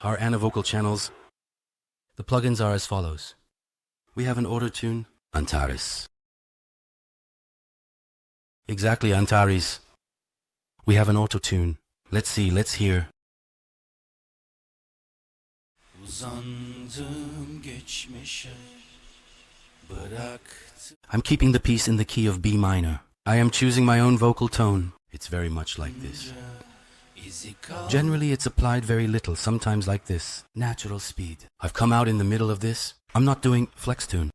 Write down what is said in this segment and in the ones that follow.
Our anavocal channels. The plugins are as follows. We have an auto-tune, Antares. Exactly, Antares. We have an auto-tune. Let's see, let's hear. I'm keeping the piece in the key of B minor. I am choosing my own vocal tone. It's very much like this. Generally, it's applied very little, sometimes like this. Natural speed. I've come out in the middle of this. I'm not doing flex tune.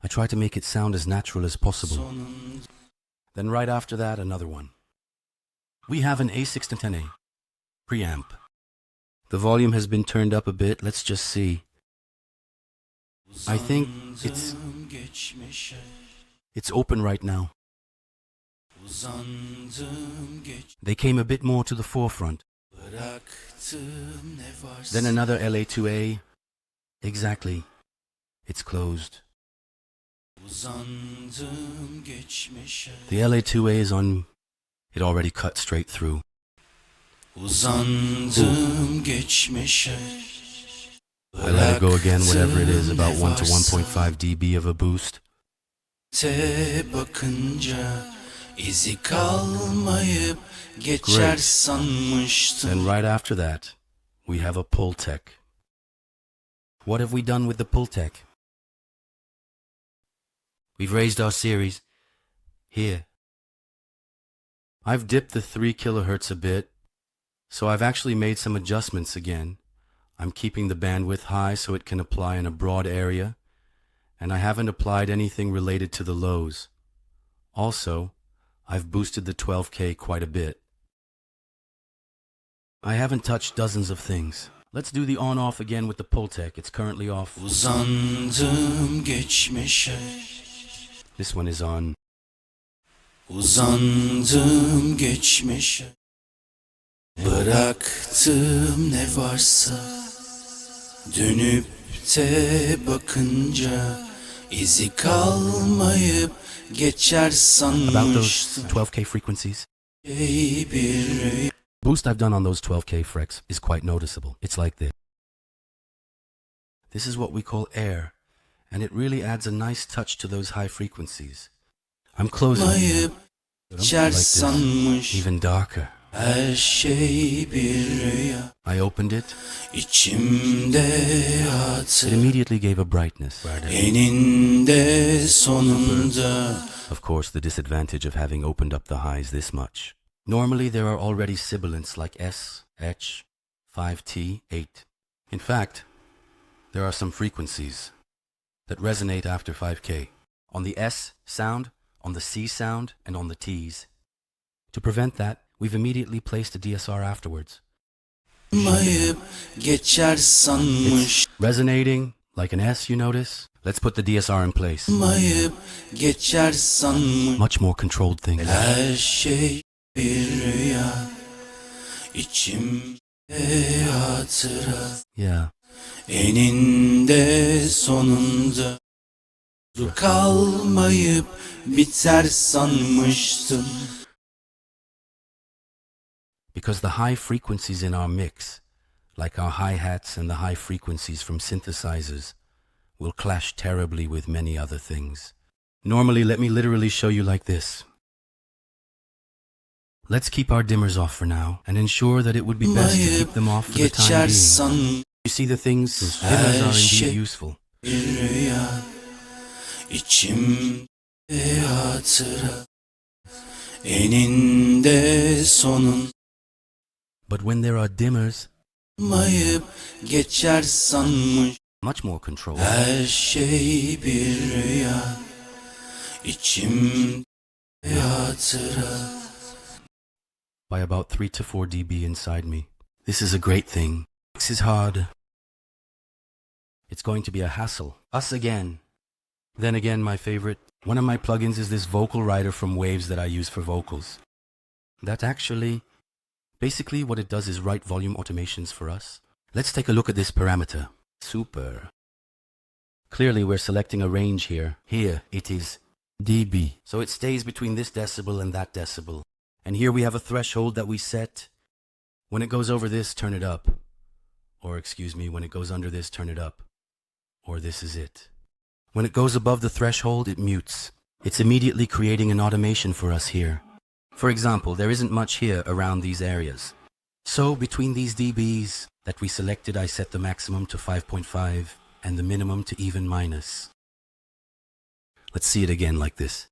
I try to make it sound as natural as possible. Then right after that, another one. We have an A610A preamp. The volume has been turned up a bit. Let's just see. I think it's open right now. They came a bit more to the forefront. Then another LA2A. Exactly. It's closed. The LA2A is on. It already cut straight through. I let it go again, whatever it is, about 1 to 1.5 dB of a boost. Great. And right after that, we have a pull tech. What have we done with the pull tech? We've raised our series. Here. I've dipped the 3 kilohertz a bit, so I've actually made some adjustments again. I'm keeping the bandwidth high so it can apply in a broad area, and I haven't applied anything related to the lows. Also, I've boosted the 12K quite a bit. I haven't touched dozens of things. Let's do the on-off again with the pull tech. It's currently off. This one is on. Uzandım geçmişe, bıraktım ne varsa, dönüp de bakınca izi kalmayıp geçer sanmıştım. About those 12K frequencies. Boost I've done on those 12K frecs is quite noticeable. It's like this. This is what we call air, and it really adds a nice touch to those high frequencies. I'm closing it like this, even darker. Her şey bir rüya. I opened it. İçimde hatır. It immediately gave a brightness. Eninde sonunda. Of course, the disadvantage of having opened up the highs this much. Normally, there are already sibilants like S, H, 5T, 8. In fact, there are some frequencies that resonate after 5K. On the S sound, on the C sound, and on the T's. To prevent that, we've immediately placed a DSR afterwards. It's resonating like an S, you notice? Let's put the DSR in place. Much more controlled thing. Yeah. Eninde sonunda kalmayıp biter sanmıştım. Because the high frequencies in our mix, like our hi-hats and the high frequencies from synthesizers, will clash terribly with many other things. Normally, let me literally show you like this. Let's keep our dimmers off for now, and ensure that it would be best to keep them off for the time being. You see the things, dimmers are indeed useful. But when there are dimmers, much more control. By about 3 to 4 dB inside me. This is a great thing. This is hard. It's going to be a hassle. Us again. Then again, my favorite. One of my plugins is this vocal writer from Waves that I use for vocals. That actually, basically what it does is write volume automations for us. Let's take a look at this parameter. Super. Clearly we're selecting a range here. Here it is dB. So it stays between this decibel and that decibel. And here we have a threshold that we set. When it goes over this, turn it up. Or excuse me, when it goes under this, turn it up. Or this is it. When it goes above the threshold, it mutes. It's immediately creating an automation for us here. For example, there isn't much here around these areas. So between these dBs that we selected, I set the maximum to 5.5 and the minimum to even minus. Let's see it again like this.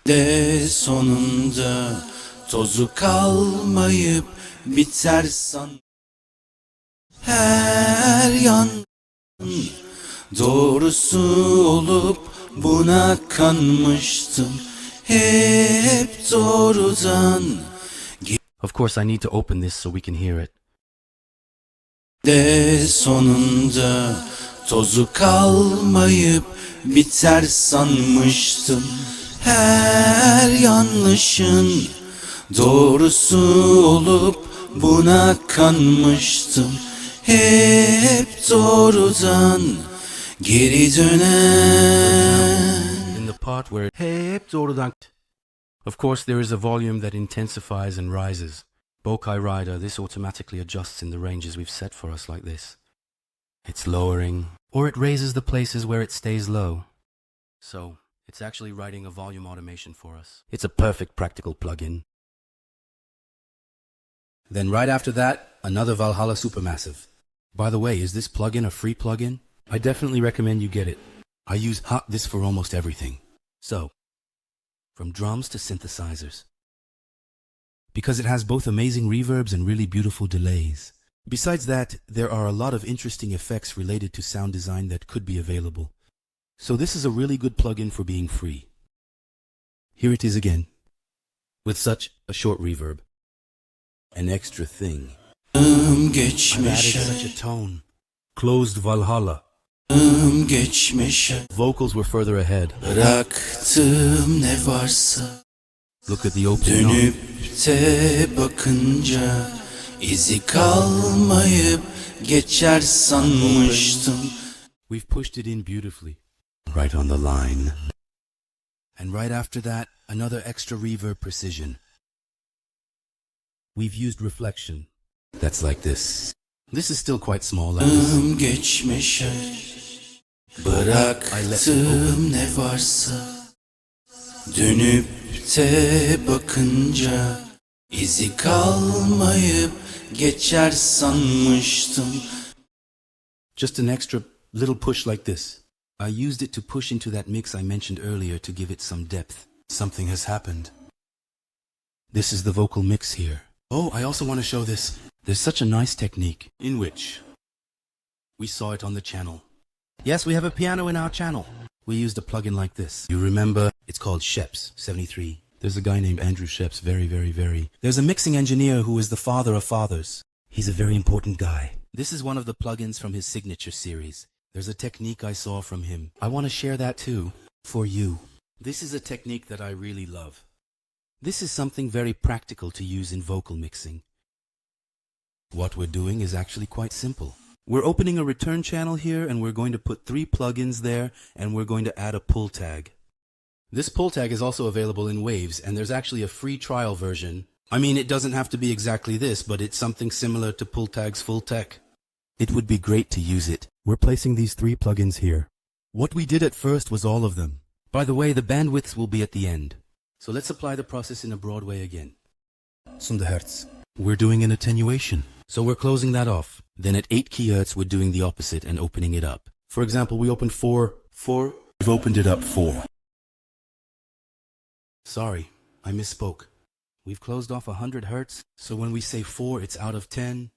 De sonunda tozu kalmayıp biter san. Her yan doğrusu olup buna kanmıştım. Hep doğrudan. Of course, I need to open this so we can hear it. De sonunda tozu kalmayıp biter sanmıştım. Her yanlışın doğrusu olup buna kanmıştım. Hep doğrudan geri dönen. In the part where hep doğrudan. Of course, there is a volume that intensifies and rises. Bokai Rider, this automatically adjusts in the ranges we've set for us like this. It's lowering, or it raises the places where it stays low. So, it's actually writing a volume automation for us. It's a perfect practical plugin. Then right after that, another Valhalla Supermassive. By the way, is this plugin a free plugin? I definitely recommend you get it. I use this for almost everything. So, from drums to synthesizers. Because it has both amazing reverbs and really beautiful delays. Besides that, there are a lot of interesting effects related to sound design that could be available. So this is a really good plugin for being free. Here it is again, with such a short reverb. An extra thing. I've added such a tone. Closed Valhalla. Vocals were further ahead. Bıraktım ne varsa. Look at the opening. Dönüp de bakınca izi kalmayıp geçer sanmıştım. We've pushed it in beautifully. Right on the line. And right after that, another extra reverb precision. We've used reflection. That's like this. This is still quite small. Like this. Geçmişe bıraktım ne varsa. Dönüp de bakınca izi kalmayıp geçer sanmıştım. Just an extra little push like this. I used it to push into that mix I mentioned earlier to give it some depth. Something has happened. This is the vocal mix here. Oh, I also want to show this. There's such a nice technique in which we saw it on the channel. Yes, we have a piano in our channel. We used a plugin like this. You remember? It's called Sheps 73. There's a guy named Andrew Sheps, very. There's a mixing engineer who is the father of fathers. He's a very important guy. This is one of the plugins from his signature series. There's a technique I saw from him. I want to share that too, for you. This is a technique that I really love. This is something very practical to use in vocal mixing. What we're doing is actually quite simple. We're opening a return channel here and we're going to put 3 plugins there and we're going to add a pull tag. This pull tag is also available in Waves and there's actually a free trial version. I mean, it doesn't have to be exactly this, but it's something similar to pull tag's full tech. It would be great to use it. We're placing these 3 plugins here. What we did at first was all of them. By the way, the bandwidths will be at the end. So let's apply the process in a broad way again. Hertz. We're doing an attenuation. So we're closing that off. Then at 8 kHz, we're doing the opposite and opening it up. For example, we opened 4. We've opened it up 4. Sorry, I misspoke. We've closed off 100 Hertz, so when we say 4, it's out of 10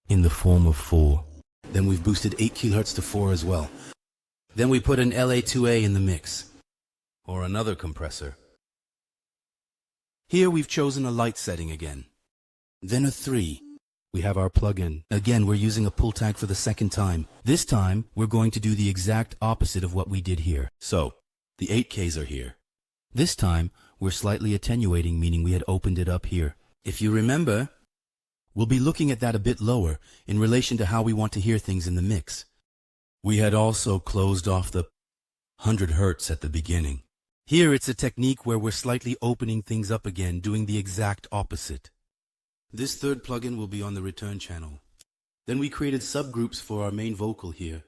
in the form of 4. Then we've boosted 8 kHz to 4 as well. Then we put an LA2A in the mix, or another compressor. Here we've chosen a light setting again. Then a 3. We have our plugin. Again, we're using a pull tag for the second time. This time, we're going to do the exact opposite of what we did here. So, the 8Ks are here. This time, we're slightly attenuating, meaning we had opened it up here. If you remember, we'll be looking at that a bit lower in relation to how we want to hear things in the mix. We had also closed off the 100 Hertz at the beginning. Here it's a technique where we're slightly opening things up again, doing the exact opposite. This third plugin will be on the return channel. Then we created subgroups for our main vocal here.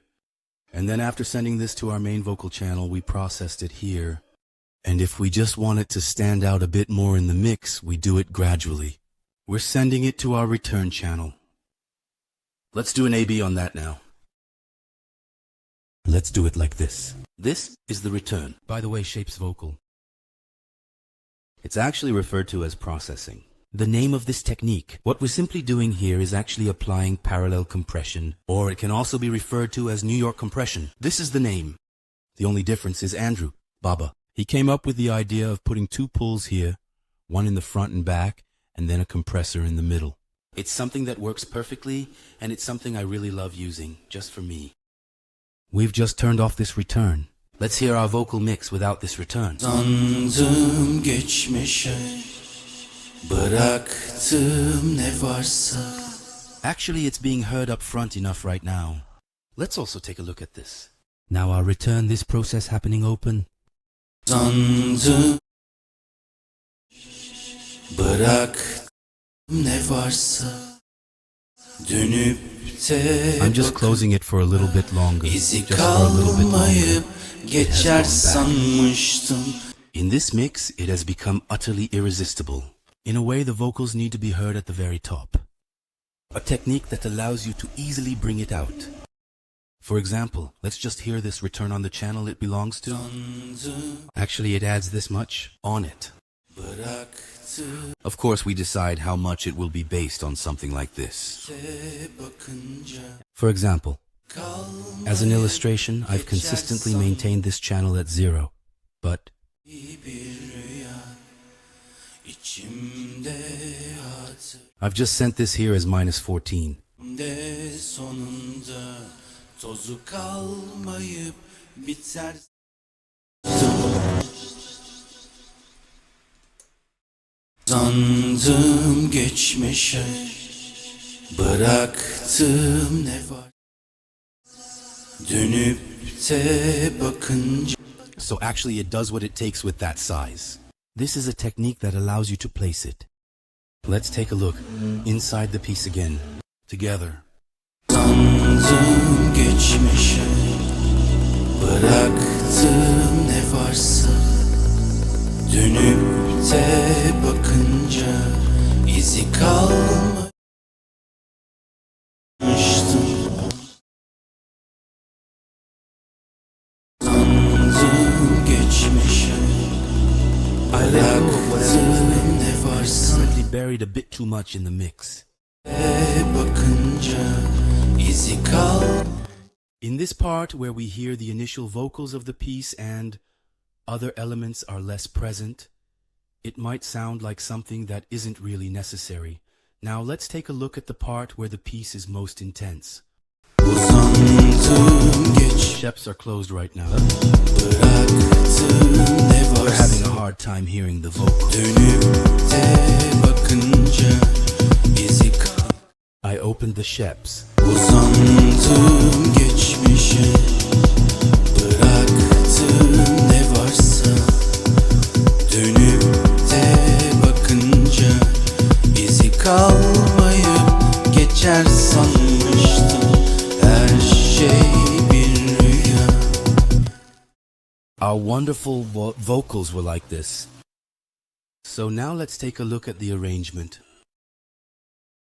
And then after sending this to our main vocal channel, we processed it here. And if we just want it to stand out a bit more in the mix, we do it gradually. We're sending it to our return channel. Let's do an A-B on that now. Let's do it like this. This is the return. By the way, Shape's vocal. It's actually referred to as processing. The name of this technique, what we're simply doing here is actually applying parallel compression, or it can also be referred to as New York compression. This is the name. The only difference is Andrew, Baba. He came up with the idea of putting two pulls here, one in the front and back, and then a compressor in the middle. It's something that works perfectly, and it's something I really love using, just for me. We've just turned off this return. Let's hear our vocal mix without this return. Sandım geçmişe, bıraktım ne varsa. Actually, it's being heard up front enough right now. Let's also take a look at this. Now I'll return this process happening open. Sandım, bıraktım ne varsa. Dönüp I'm just closing it for a little bit longer. İzi Just for a little bit kalmayıp longer. geçer sanmıştım. In this mix, it has become utterly irresistible. In a way, the vocals need to be heard at the very top. A technique that allows you to easily bring it out. For example, let's just hear this return on the channel it belongs to. Actually, it adds this much on it. Of course, we decide how much it will be based on something like this. For example, as an illustration, I've consistently maintained this channel at 0, but I've just sent this here as -14. Sandım geçmişe, bıraktım ne var. Dönüp de bakınca. So actually it does what it takes with that size. This is a technique that allows you to place it. Let's take a look inside the piece again, together. Sandım geçmişe, bıraktım ne varsa. Dönüp de bakınca izi kalmamıştım. Sandım geçmişe, bıraktım ne varsa. Currently buried a bit too much in the mix. Bakınca izi kal. In this part where we hear the initial vocals of the piece and other elements are less present, it might sound like something that isn't really necessary. Now let's take a look at the part where the piece is most intense. Sheps are closed right now. We're having a hard time hearing the vocal. I opened the sheps. Uzandım geçmişe, bıraktım ne varsa. Dönüp de bakınca izi kalmayıp geçer sanmıştım. Her şey bir rüya. Our wonderful vocals were like this. So now let's take a look at the arrangement.